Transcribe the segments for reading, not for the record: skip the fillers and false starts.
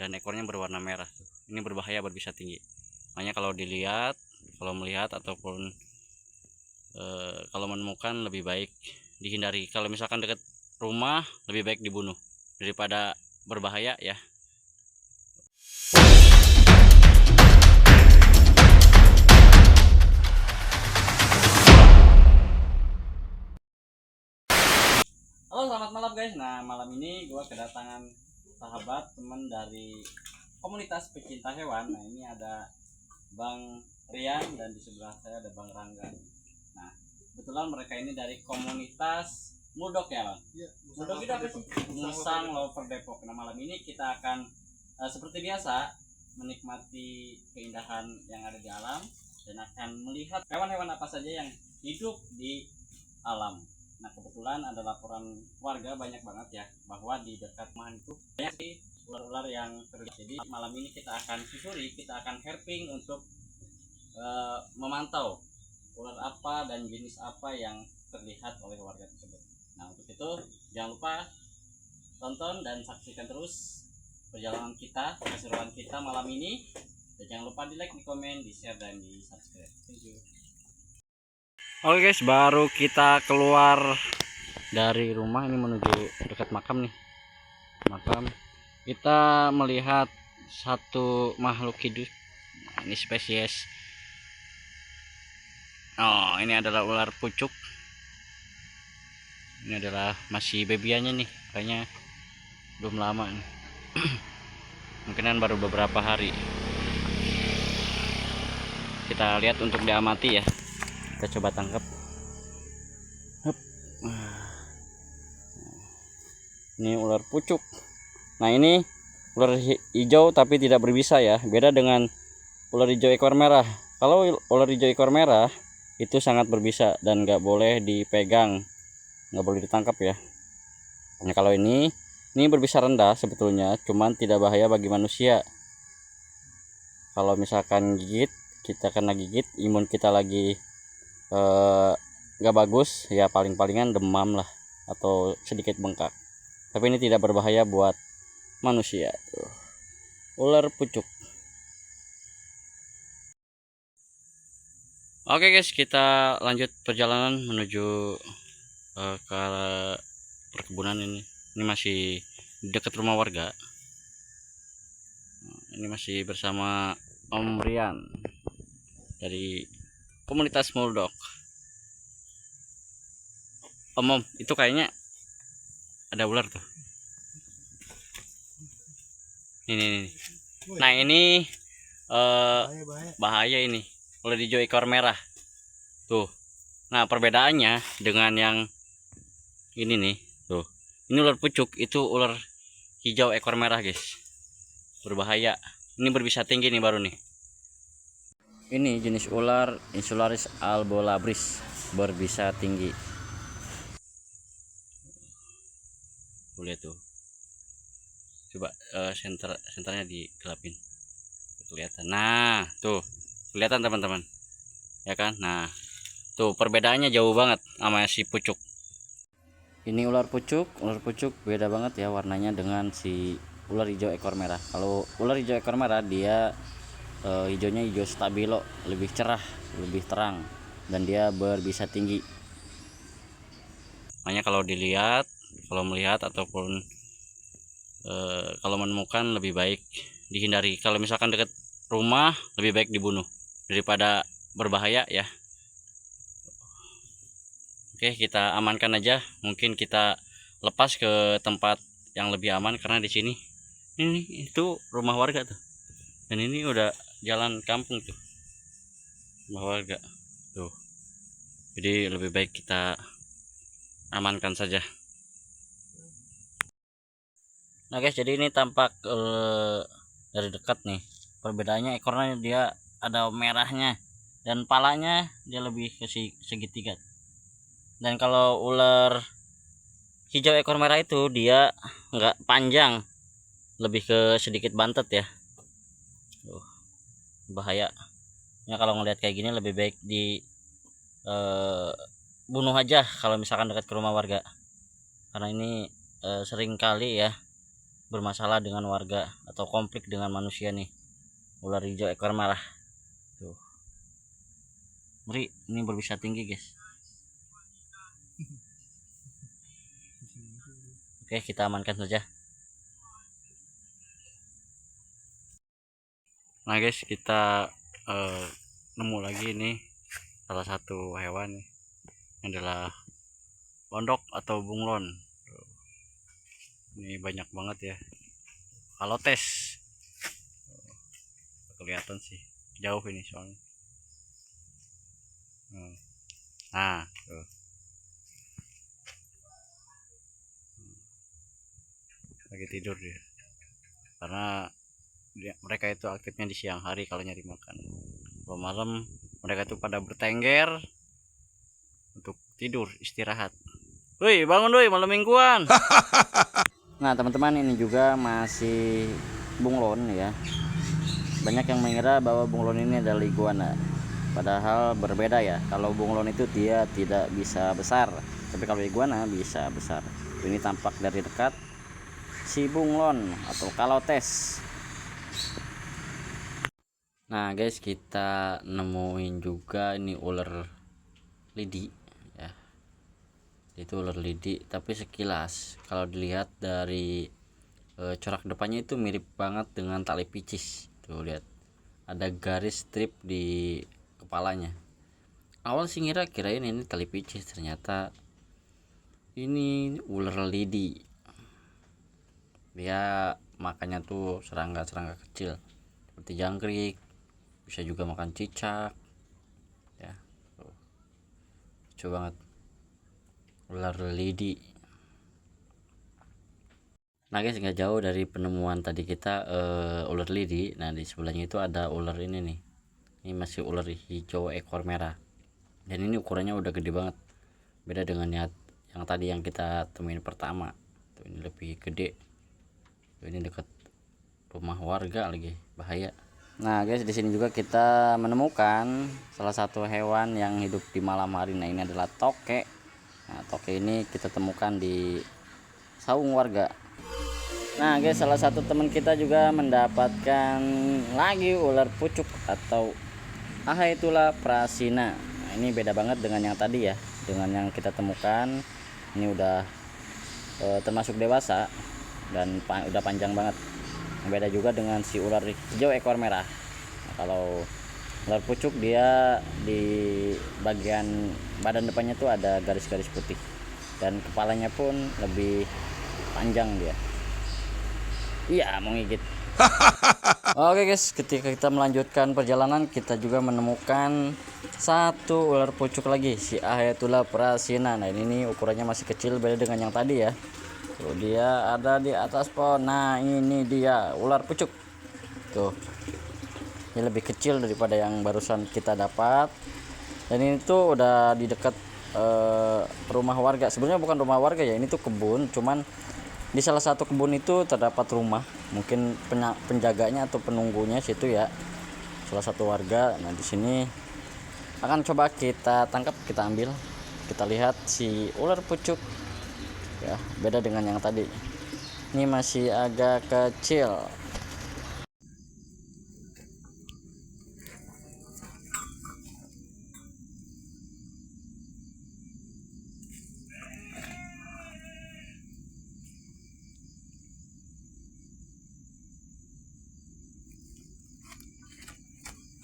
dan ekornya berwarna merah tuh. Ini berbahaya, berbisa tinggi. Makanya kalau dilihat, kalau melihat ataupun kalau menemukan lebih baik dihindari. Kalau misalkan dekat rumah lebih baik dibunuh daripada berbahaya ya. Halo, selamat malam guys. Nah, malam ini gua kedatangan sahabat teman dari komunitas pecinta hewan. Nah, ini ada Bang Rian dan di sebelah saya ada Bang Rangga. Nah, kebetulan mereka ini dari komunitas Mudok ya, Bang? Iya. Mudok itu apa sih? Musang Lover Depok. Nah, malam ini kita akan seperti biasa menikmati keindahan yang ada di alam dan akan melihat hewan-hewan apa saja yang hidup di alam. Nah, kebetulan ada laporan warga banyak banget ya bahwa di dekat rumah itu banyak sih ular-ular yang terlihat. Jadi malam ini kita akan susuri, kita akan herping untuk memantau ular apa dan jenis apa yang terlihat oleh warga tersebut. Nah, untuk itu jangan lupa tonton dan saksikan terus perjalanan kita, keseruan kita malam ini. Dan jangan lupa di like, di komen, di share, dan di subscribe. Thank you. Oke guys, baru kita keluar dari rumah ini menuju dekat makam nih. Makam. Kita melihat satu makhluk hidup. Ini spesies. Oh, ini adalah ular pucuk. Ini adalah masih babyannya nih, kayaknya belum lama nih. Mungkinan baru beberapa hari. Kita lihat untuk diamati ya. Kita coba tangkap. Hup. Ini ular pucuk. Nah, ini ular hijau tapi tidak berbisa ya. Beda dengan ular hijau ekor merah. Kalau ular hijau ekor merah itu sangat berbisa dan nggak boleh dipegang, nggak boleh ditangkap ya. Nah, kalau ini berbisa rendah sebetulnya, cuman tidak bahaya bagi manusia. Kalau misalkan gigit, kita kena gigit, imun kita lagi nggak bagus ya, paling-palingan demam lah atau sedikit bengkak. Tapi ini tidak berbahaya buat manusia. Tuh, ular pucuk. Oke guys, kita lanjut perjalanan menuju ke perkebunan ini. Ini masih dekat rumah warga. Ini masih bersama Om Rian dari komunitas Mudok. Om, itu kayaknya ada ular tuh. Ini. Nah, ini bahaya ini. Ular hijau ekor merah. Tuh. Nah, perbedaannya dengan yang ini nih, tuh. Ini ular pucuk, itu ular hijau ekor merah, guys. Berbahaya. Ini berbisa tinggi nih baru nih. Ini jenis ular Insularis albolabris, berbisa tinggi. Lihat tuh. Coba senternya digelapin. Kelihatan. Nah, tuh. Kelihatan teman-teman. Ya kan? Nah, tuh perbedaannya jauh banget sama si pucuk. Ini ular pucuk beda banget ya warnanya dengan si ular hijau ekor merah. Kalau ular hijau ekor merah dia hijaunya hijau stabilo, lebih cerah, lebih terang, dan dia berbisa tinggi. Makanya kalau dilihat, kalau melihat ataupun kalau menemukan lebih baik dihindari. Kalau misalkan dekat rumah lebih baik dibunuh daripada berbahaya ya. Oke, kita amankan aja. Mungkin kita lepas ke tempat yang lebih aman karena di sini ini itu rumah warga tuh. Dan ini udah jalan kampung tuh. Rumah warga. Tuh. Jadi lebih baik kita amankan saja. Nah, guys, jadi ini tampak dari dekat nih. Perbedaannya ekornya dia ada merahnya dan palanya dia lebih ke segitiga. Dan kalau ular hijau ekor merah itu dia nggak panjang, lebih ke sedikit bantet ya. Bahaya ya, kalau ngelihat kayak gini lebih baik di bunuh aja kalau misalkan dekat ke rumah warga, karena ini sering kali ya bermasalah dengan warga atau atau konflik dengan manusia nih. Ular hijau ekor merah. Tuh. Ngeri, ini berbisa tinggi, guys. Oke, kita amankan saja. Nah, guys, kita nemu lagi nih salah satu hewan nih. Ini adalah londok atau bunglon. Ini banyak banget ya. Kalotes. Kelihatan sih jauh ini soalnya. Nah, tuh. Lagi tidur dia. Karena mereka itu aktifnya di siang hari kalau nyari makan. Kalau malam mereka itu pada bertengger untuk tidur istirahat. Woi, bangun woi, malam mingguan. Nah, teman-teman, ini juga masih bunglon ya. Banyak yang mengira bahwa bunglon ini adalah iguana. Padahal berbeda ya. Kalau bunglon itu dia tidak bisa besar, tapi kalau iguana bisa besar. Ini tampak dari dekat si bunglon atau kalotes. Nah, guys, kita nemuin juga ini ular lidi ya. Itu ular lidi, tapi sekilas kalau dilihat dari corak depannya itu mirip banget dengan tali picis. Tuh, lihat. Ada garis strip di kepalanya. Awal sih kirain ini tali picis, ternyata ini ular lidi. Dia makannya tuh serangga-serangga kecil seperti jangkrik, bisa juga makan cicak ya. Lucu banget ular lidi. Nah, guys, nggak jauh dari penemuan tadi kita ular lidi. Nah, di sebelahnya itu ada ular ini nih. Ini masih ular hijau ekor merah, dan ini ukurannya udah gede banget. Beda dengan yang tadi yang kita temuin pertama. Tuh, ini lebih gede. Tuh, ini dekat rumah warga lagi, bahaya. Nah, guys, di sini juga kita menemukan salah satu hewan yang hidup di malam hari. Nah, ini adalah toke. Nah, toke ini kita temukan di saung warga. Nah, guys, salah satu teman kita juga mendapatkan lagi ular pucuk atau Ahaetulla prasina. Nah, ini beda banget dengan yang tadi ya. Dengan yang kita temukan, ini udah termasuk dewasa dan udah panjang banget. Beda juga dengan si ular hijau ekor merah. Nah, kalau ular pucuk dia di bagian badan depannya tuh ada garis-garis putih, dan kepalanya pun lebih panjang dia. Iya, mau ngigit. Oke, guys, ketika kita melanjutkan perjalanan, kita juga menemukan satu ular pucuk lagi, si Ahaetulla prasina. Nah, ini ukurannya masih kecil, beda dengan yang tadi ya. Tuh, dia ada di atas pohon. Nah, ini dia ular pucuk. Tuh, ini lebih kecil daripada yang barusan kita dapat. Dan ini tuh udah di dekat rumah warga. Sebenarnya bukan rumah warga ya, ini tuh kebun. Cuman di salah satu kebun itu terdapat rumah. Mungkin penjaganya atau penunggunya situ ya, salah satu warga. Nah, di sini akan coba kita tangkap, kita ambil, kita lihat si ular pucuk. Ya, beda dengan yang tadi. Ini masih agak kecil.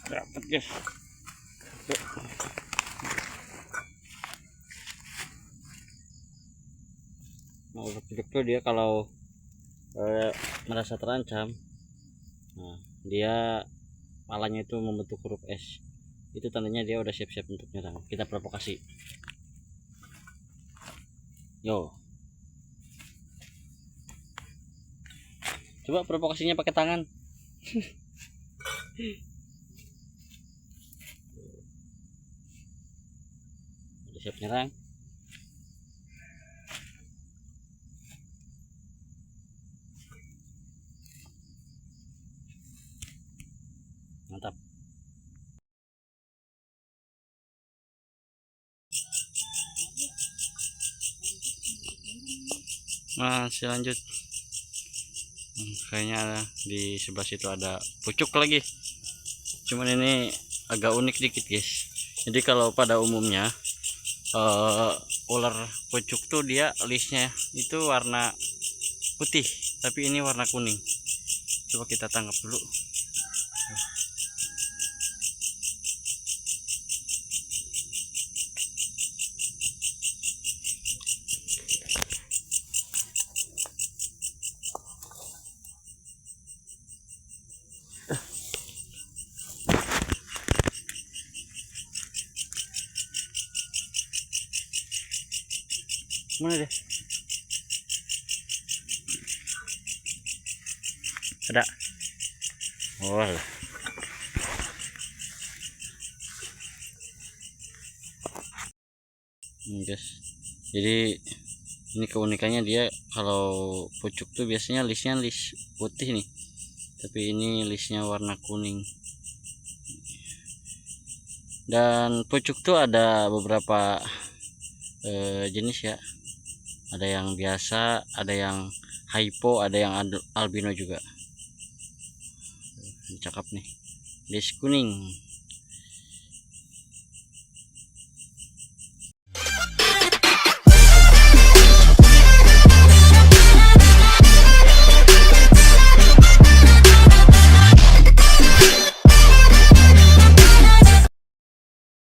Dapat, guys. Nah, ular pucuk tuh dia kalau merasa terancam, nah, dia palanya itu membentuk huruf S. Itu tandanya dia udah siap-siap untuk nyerang. Kita provokasi. Yo. Coba provokasinya pakai tangan. Udah siap nyerang. Mantap. Masih lanjut. Kayaknya di sebelah situ ada pucuk lagi, cuman ini agak unik dikit guys. Jadi kalau pada umumnya ular pucuk tuh dia listnya itu warna putih, tapi ini warna kuning. Coba kita tangkap dulu. Mana deh? Ada. Oh lah. Guys, jadi ini keunikannya, dia kalau pucuk tuh biasanya listnya list putih nih, tapi ini listnya warna kuning. Dan pucuk tuh ada beberapa jenis ya, ada yang biasa, ada yang hypo, ada yang albino juga. Cakep nih, list kuning.